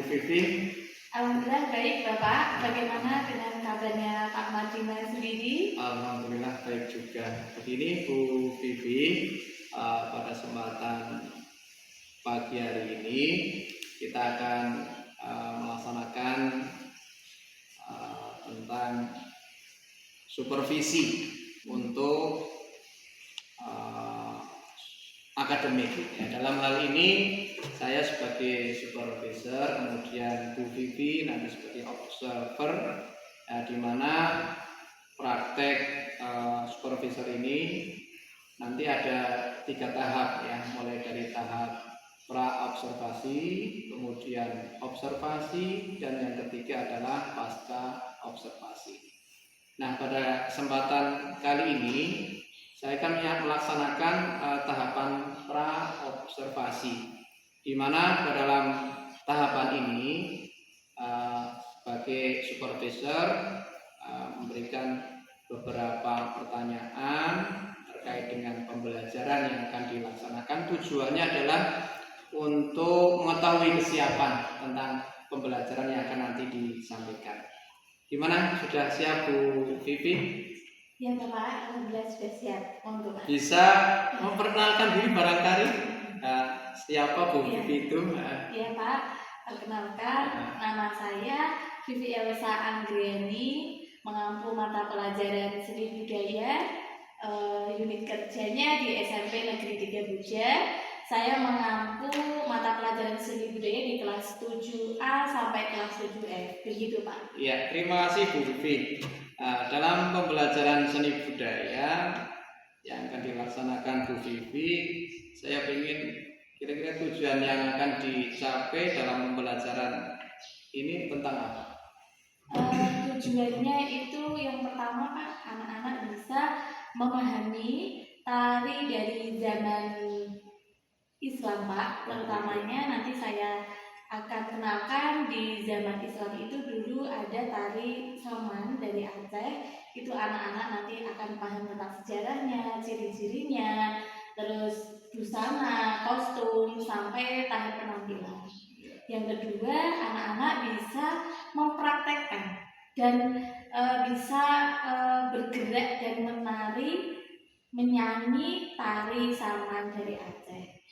Vivi? Alhamdulillah baik Bapak. Bagaimana dengan kabarnya Pak Martina sendiri? Alhamdulillah baik juga. Begini Bu Vivi, pada kesempatan pagi hari ini kita akan melaksanakan tentang supervisi untuk akademik. Ya, dalam hal ini saya sebagai supervisor, kemudian Bu Vivi nanti sebagai observer, di mana praktek supervisor ini nanti ada 3 tahap ya, mulai dari tahap pra observasi, kemudian observasi, dan yang ketiga adalah pasca observasi. Nah, pada kesempatan kali ini saya akan melaksanakan tahapan pra observasi, di mana dalam tahapan ini sebagai supervisor memberikan beberapa pertanyaan terkait dengan pembelajaran yang akan dilaksanakan. Tujuannya adalah untuk mengetahui kesiapan tentang pembelajaran yang akan nanti disampaikan. Gimana? Sudah siap Bu Vivi? Ya Bapak, alhamdulillah sudah siap. Monggo Pak. Bisa memperkenalkan diri barangkali siapa Bu Vivi itu? Ya Pak, perkenalkan nama saya Vivi Elsa Anggriani, mengampu mata pelajaran seni budaya, unit kerjanya di SMP Negeri 3 Buja. Saya mengampu mata pelajaran seni budaya di kelas 7A sampai kelas 7F. Begitu Pak. Ya, terima kasih Bu Vivi. Dalam pembelajaran seni budaya yang akan dilaksanakan Bu Vivi, saya ingin kira-kira tujuan yang akan dicapai dalam pembelajaran ini tentang apa? Tujuannya itu yang pertama Pak, anak-anak bisa memahami tari dari zaman Islam Pak. Terutamanya nanti saya akan kenalkan di zaman Islam itu dulu ada tari saman dari Aceh. Itu anak-anak nanti akan paham tentang sejarahnya, ciri-cirinya, terus busana, kostum, sampai tahap penampilan. Yang kedua, anak-anak bisa mempraktekkan dan bisa bergerak dan menari, menyanyi tari saman dari Aceh.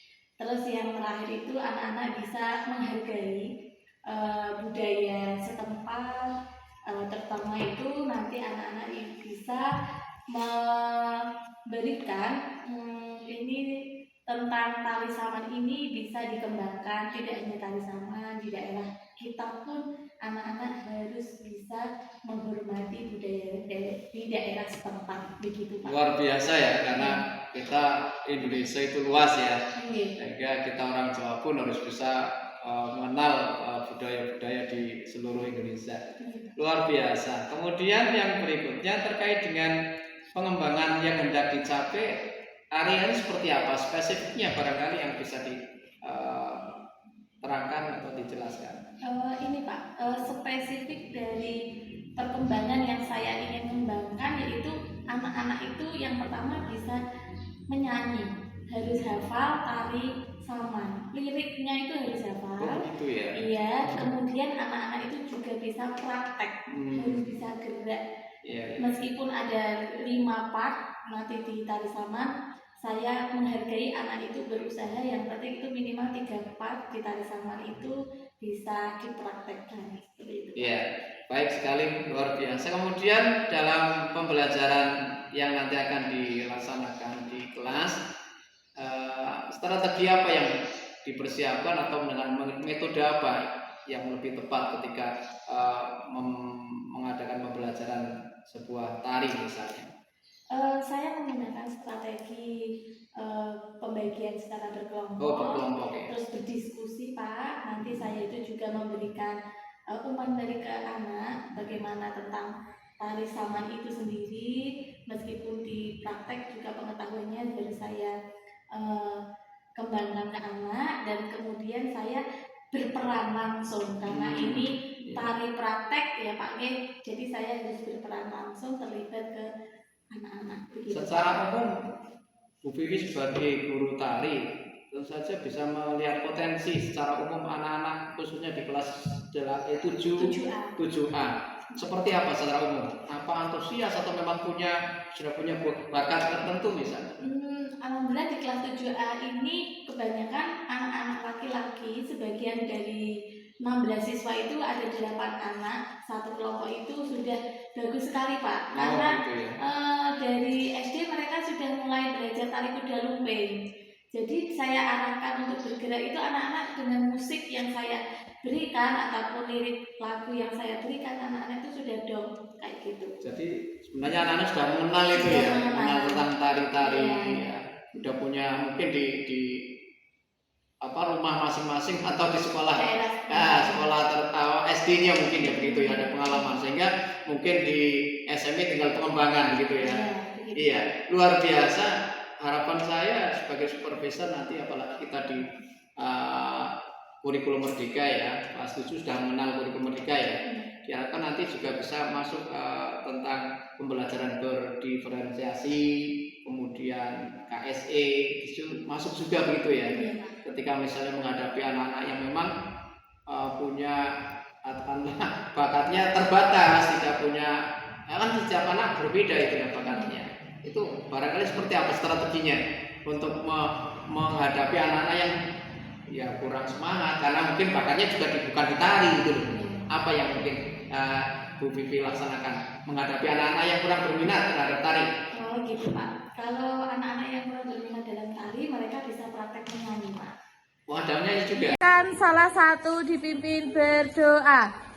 Terus yang terakhir itu anak-anak bisa menghargai budaya setempat, terutama itu nanti anak-anak bisa memberikan ini tentang tari saman ini bisa dikembangkan, tidak hanya tari saman di daerah kita pun anak-anak harus bisa menghormati budaya di daerah setempat, begitu Pak. Luar biasa ya, karena kita Indonesia itu luas ya, Iya. sehingga kita orang Jawa pun harus bisa mengenal budaya-budaya di seluruh Indonesia. Luar biasa. Kemudian yang berikutnya terkait dengan pengembangan yang hendak dicapai, area ini seperti apa? Spesifiknya barangkali yang bisa diterangkan atau dijelaskan. Ini Pak, spesifik dari perkembangan yang saya ingin kembangkan yaitu anak-anak itu yang pertama bisa menyanyi, harus hafal tari saman, liriknya itu harus hafal. Itu ya. Iya, kemudian anak-anak itu juga bisa praktek, harus bisa gerak. Ya. Meskipun ada 5 part nanti di tari saman, saya menghargai anak itu berusaha yang penting itu minimal 3 part di tari saman itu bisa dipraktekkan seperti itu. Iya, baik sekali, luar biasa. Kemudian dalam pembelajaran yang nanti akan dilaksanakan di kelas, strategi apa yang dipersiapkan atau dengan metode apa yang lebih tepat ketika mengadakan pembelajaran sebuah tari misalnya? Saya menggunakan strategi pembagian secara berkelompok. Berkelompok ya. Terus berdiskusi Pak. Nanti saya itu juga memberikan umpan balik ke anak bagaimana tentang tari saman itu sendiri. Meskipun di praktek juga pengetahuannya dari saya kembangkan ke anak, dan kemudian saya berperan langsung karena ini tari praktek ya Pak. Jadi saya harus berperan langsung terlibat ke anak-anak. Secara umum Bu Vivi sebagai guru tari tentu saja bisa melihat potensi secara umum anak-anak khususnya di kelas 7A. Seperti apa secara umum? Apa antusias atau memang sudah punya bakat tertentu misalnya? Alhamdulillah di kelas 7A ini kebanyakan anak-anak laki-laki. Sebagian dari 16 siswa itu ada 8 anak. Satu kelompok itu sudah bagus sekali Pak. Karena gitu ya. dari SD mereka sudah mulai belajar tari kuda lumping. Jadi saya arahkan untuk bergerak itu anak-anak dengan musik yang saya berikan ataupun lirik lagu yang saya berikan, anak-anak itu sudah dong kayak gitu. Jadi sebenarnya anak-anak sudah mengenal itu ya, mengenal tentang tari-tari ya. Sudah punya mungkin di rumah masing-masing atau di sekolah sekolah SD-nya mungkin ya begitu ya, ada pengalaman sehingga mungkin di SMP tinggal pengembangan gitu ya. Iya, luar biasa. Harapan saya sebagai supervisor nanti apalagi kita di kurikulum merdeka ya, kelas 7 sudah mengenal kurikulum merdeka ya. Diharapkan nanti juga bisa masuk tentang pembelajaran berdiferensiasi, kemudian KSE itu masuk juga begitu ya. Ketika misalnya menghadapi anak-anak yang memang punya bakatnya terbatas, tidak punya, kan setiap anak berbeda itu ya bakatnya. Itu barangkali seperti apa strateginya untuk menghadapi anak-anak yang ya kurang semangat karena mungkin bakatnya juga bukan di tari gitu loh. Apa yang mungkin Bu Vivi laksanakan menghadapi anak-anak yang kurang berminat terhadap tari? Oh gitu Pak. Kalau anak-anak yang kurang berminat dalam tari, mereka bisa praktek menyanyi Pak. Wah, ada nyanyi juga. Kan salah satu dipimpin berdoa.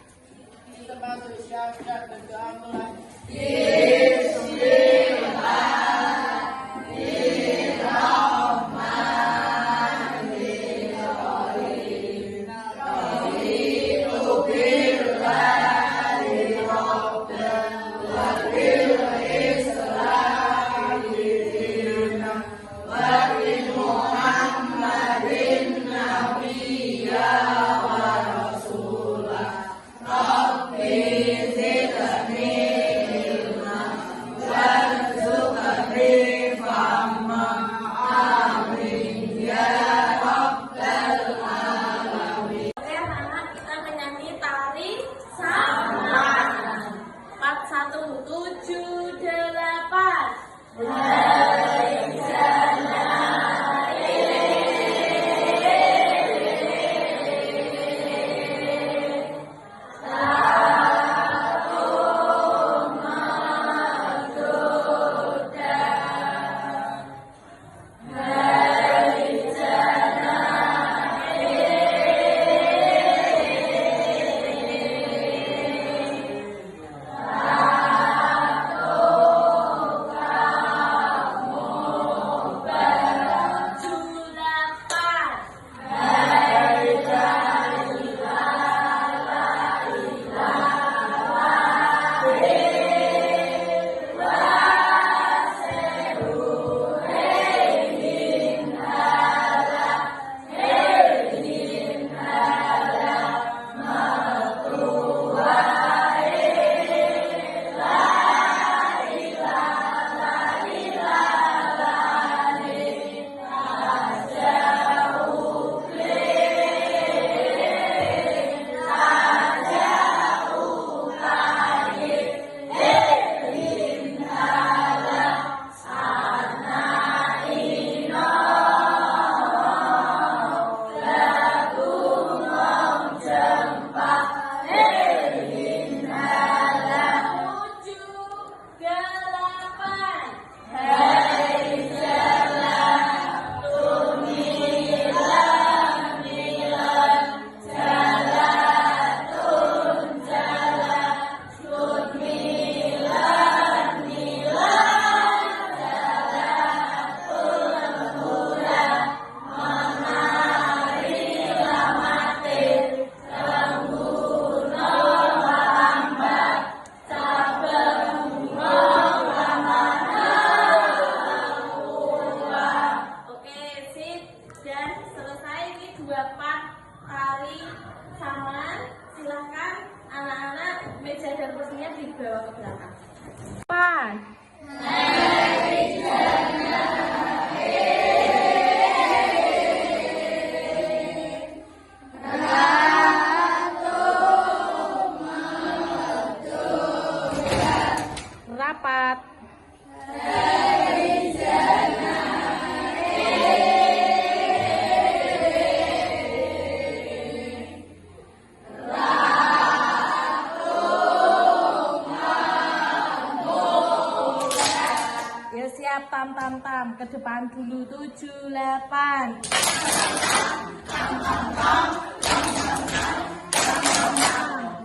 tam. Ke depan dulu 7, 8.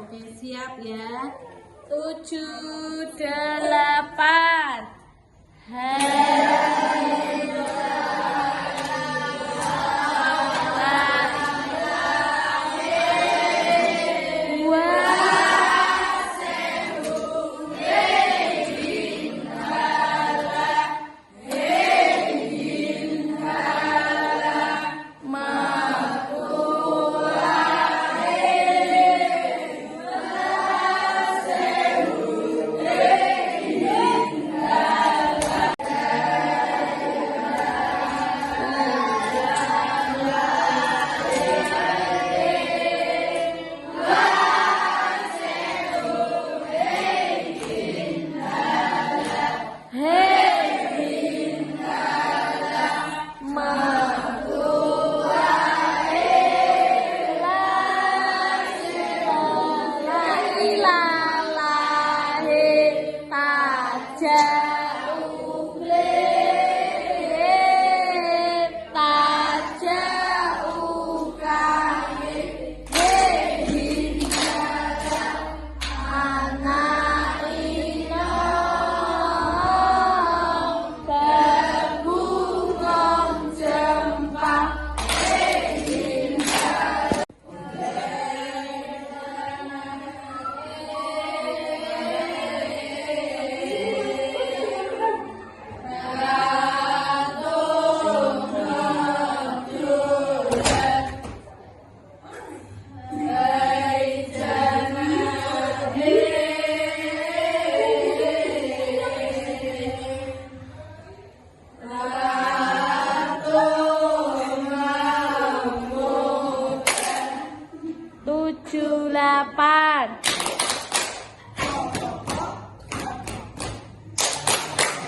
Oke, siap ya. 7, 8.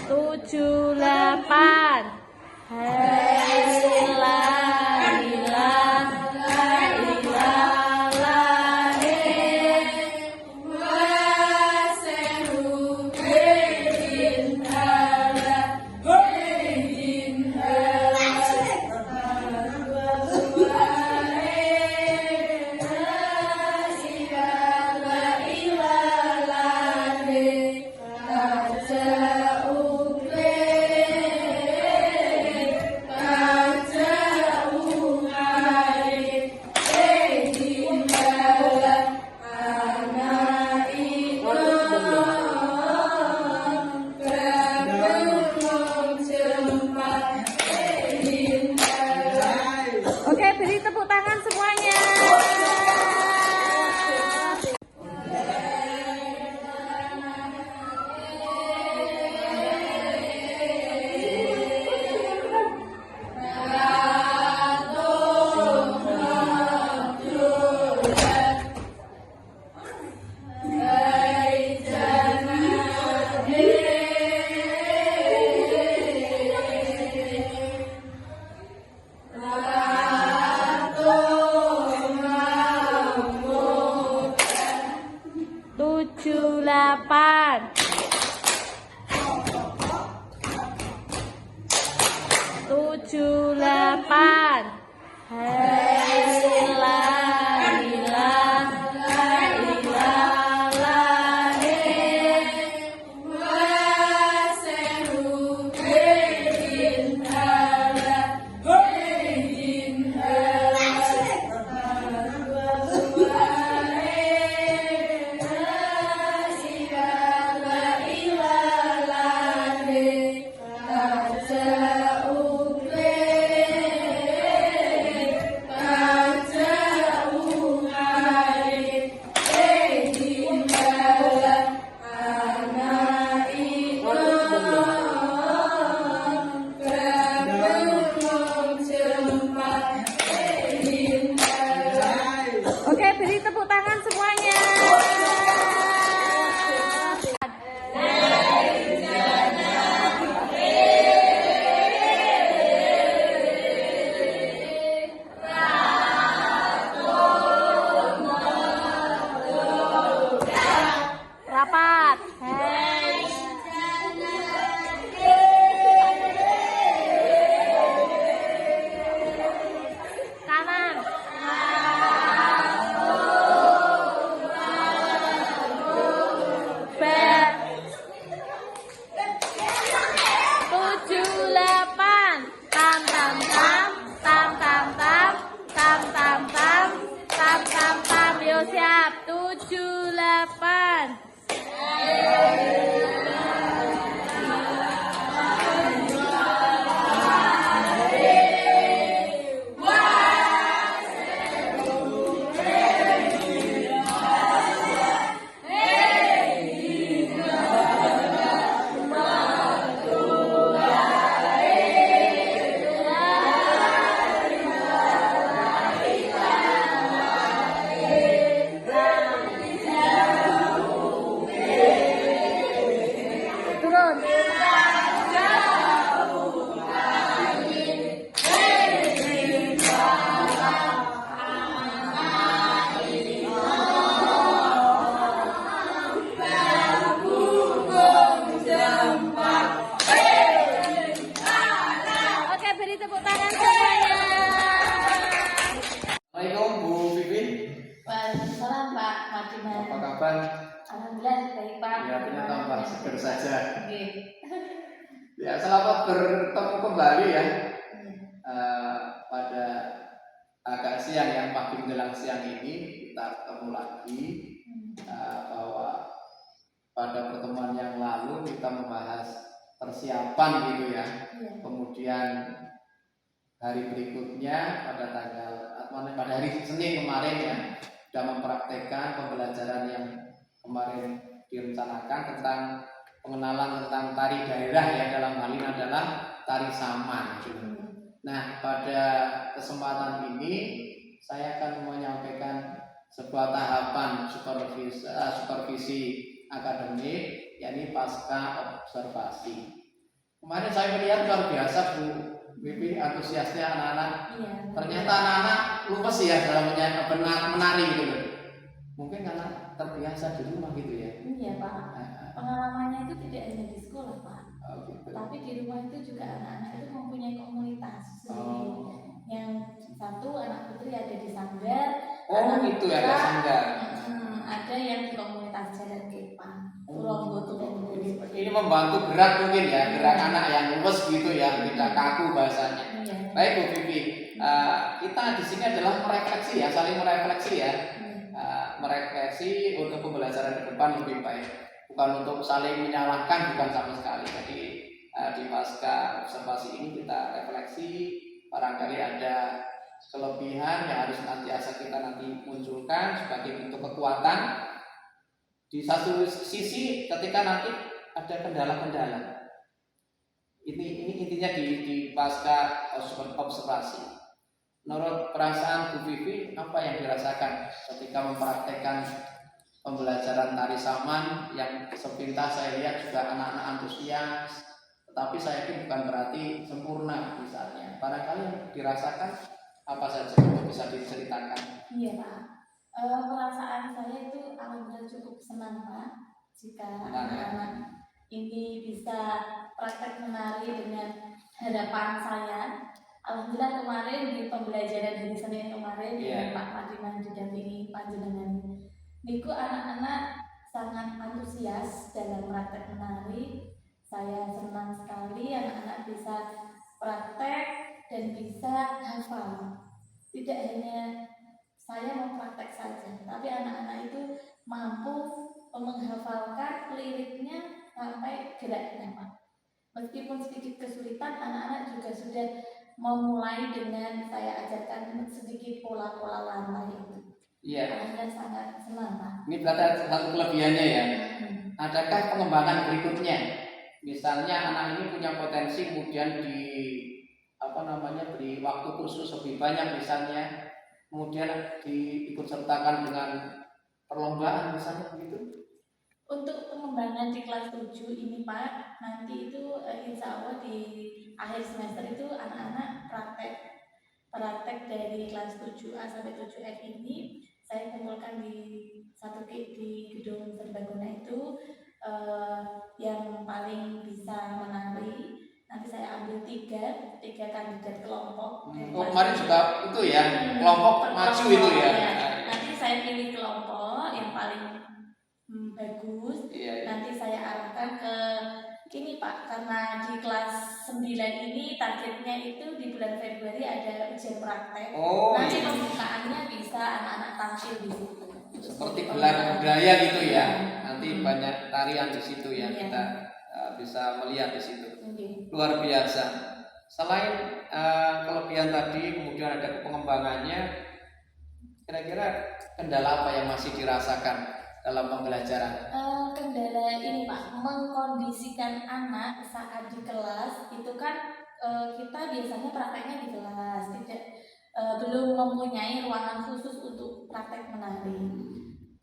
Tujuh, 8. Oke, beri tepuk tangan semuanya. Tujuh, 8. Tujuh, 8. siap. 7, 8. Turun. Oke, beri tepuk tangan semuanya. Assalamualaikum Bu Vivi. Waalaikumsalam Pak Madiman. Apa kabar? Alhamdulillah baik Pak. Ya, ternyata tambah seger saja. Oke. Ya, selamat bertemu kembali ya. Pada agak siang yang pagi menjelang siang ini kita ketemu lagi bahwa pada pertemuan yang lalu kita membahas persiapan gitu ya. Kemudian hari berikutnya pada hari Senin kemarin ya sudah mempraktekkan pembelajaran yang kemarin direncanakan tentang pengenalan tentang tari daerah ya, dalam hal ini adalah tari saman gitu. Nah, pada kesempatan ini saya akan menyampaikan sebuah tahapan supervisi akademik, yakni pasca observasi. Kemarin saya melihat luar biasa Bu Bibi, antusiasnya anak-anak. Iya. Ternyata anak-anak lupa sih ya dalam menari gitu loh. Mungkin karena terbiasa di rumah gitu ya. Iya Pak. Pengalamannya itu tidak hanya di sekolah Pak, Gitu. tapi di rumah itu juga anak-anak itu mempunyai komunitas sendiri. Yang satu anak putri ada di Sanggar. Itu ya, ada Sanggar. Ada yang di komunitas Jalan Kepang. Tulonggo. Ini membantu gerak mungkin ya, gerak anak yang luwes gitu ya, tidak kaku bahasanya. Iya. Baik Bu Vivi, kita di sini adalah merefleksi ya, saling merefleksi ya. Merefleksi untuk pembelajaran ke depan lebih baik, bukan untuk saling menyalahkan, bukan sama sekali. Jadi di pasca observasi ini kita refleksi, barangkali ada kelebihan yang harus nantiasa kita nanti munculkan sebagai bentuk kekuatan. Di satu sisi ketika nanti ada kendala-kendala, ini intinya di pasca observasi. Menurut perasaan Bu Vivi, apa yang dirasakan ketika mempraktekkan pembelajaran tari saman yang sepintas saya lihat juga anak-anak antusias, tetapi saya yakin bukan berarti sempurna misalnya. Barangkali yang dirasakan apa saja untuk bisa diceritakan? Iya Pak. Perasaan saya itu alhamdulillah cukup senang Pak jika anak-anak ini bisa praktek menari dengan hadapan saya. Alhamdulillah kemarin di pembelajaran hari Senin kemarin dengan Pak Madiman didampingi panjenengan niku anak-anak sangat antusias dalam praktek menari. Saya senang sekali anak-anak bisa praktek dan bisa hafal. Tidak hanya saya mempraktek saja, tapi anak-anak itu mampu menghafalkan liriknya sampai geraknya Pak. Meskipun sedikit kesulitan, anak-anak juga sudah memulai dengan saya ajarkan sedikit pola-pola lantai itu. Iya. Saya sangat senang Pak. Ini berarti satu kelebihannya ya. Adakah pengembangan berikutnya? Misalnya anak ini punya potensi kemudian beri waktu kursus lebih banyak misalnya, kemudian diikut sertakan dengan perlombaan misalnya begitu. Untuk pengembangan di kelas 7 ini Pak, nanti itu insya Allah di akhir semester itu anak-anak praktek dari kelas 7A sampai 7F ini saya kumpulkan di gedung serbaguna itu yang paling bisa menari. Nanti saya ambil tiga kandidat kelompok. Kemarin juga itu ya, kelompok maju itu ya. Nanti saya pilih kelompok yang paling bagus. Nanti saya arahkan ke ini Pak, karena di kelas 9 ini targetnya itu di bulan Februari ada ujian praktek. Nanti pembukaannya bisa anak-anak tampil di situ. seperti gelar budaya gitu ya. Nanti banyak tarian di situ ya, Iya. kita bisa melihat di situ. Oke. Luar biasa. Selain kelebihan tadi, kemudian ada pengembangannya. Kira-kira kendala apa yang masih dirasakan dalam pembelajaran? Kendala ini Pak, mengkondisikan anak saat di kelas itu kan kita biasanya prakteknya di kelas, tidak belum mempunyai ruangan khusus untuk praktek menari.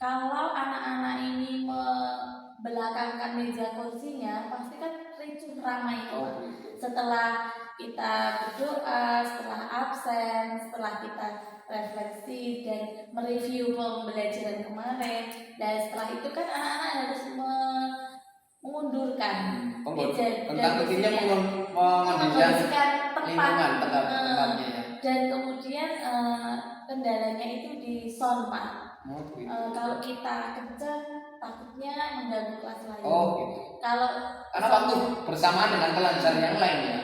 Kalau anak-anak ini membelakangkan meja kursinya, pasti kan ricuh ramai itu Pak. Setelah kita berdoa, setelah absen, setelah kita refleksi dan mereview pembelajaran kemarin, dan setelah itu kan anak-anak harus mengundurkan meja Tentang intinya kursinya, mengondisikan tempat lingkungan tempatnya ya. dan kemudian kendalanya itu di sound Pak. Kalau kita kenceng takutnya mengganggu kelas lain. Oh gitu. Kalau Karena waktu bersamaan dengan pelajar yang lain ya.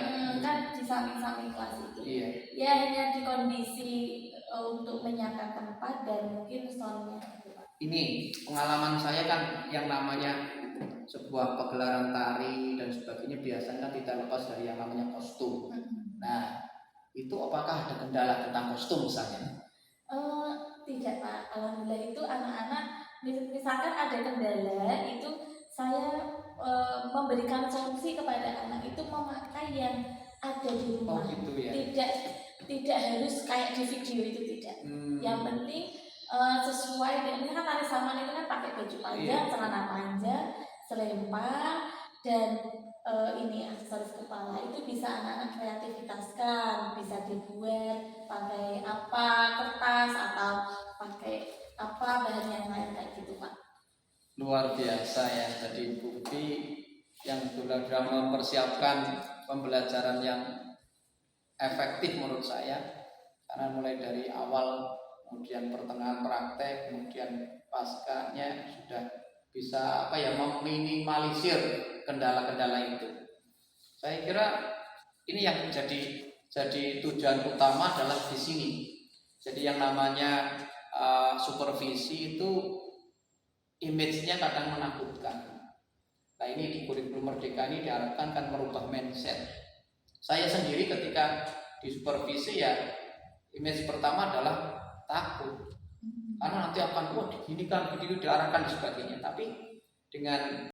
kan di samping-samping kelas itu. Iya. Ya hanya di kondisi untuk menyiapkan tempat dan mungkin soundnya. Ini pengalaman saya kan yang namanya sebuah pagelaran tari dan sebagainya biasanya tidak lepas dari yang namanya kostum. Nah, itu apakah ada kendala tentang kostum misalnya? Tidak Pak, alhamdulillah itu anak-anak misalkan ada kendala itu saya memberikan solusi kepada anak itu memakai yang ada di rumah. Oh gitu ya. Tidak harus kayak di video itu tidak. Yang penting sesuai dengan ini kan tari Saman itu kan pakai baju panjang, celana panjang, selempang dan ini aksesoris kepala itu bisa anak-anak kreativitaskan, bisa dibuat pakai apa, kertas atau pakai apa bahan yang lain kayak gitu Pak. Luar biasa ya, jadi bukti yang sudah mempersiapkan pembelajaran yang efektif menurut saya, karena mulai dari awal kemudian pertengahan praktek kemudian paskanya sudah bisa meminimalisir kendala-kendala itu. Saya kira ini yang jadi tujuan utama adalah di sini. Jadi yang namanya supervisi itu image-nya kadang menakutkan. Nah ini di kurikulum Merdeka ini diharapkan kan merubah mindset. Saya sendiri ketika di supervisi ya image pertama adalah takut. Karena nanti akan begini diarahkan dan sebagainya. Tapi dengan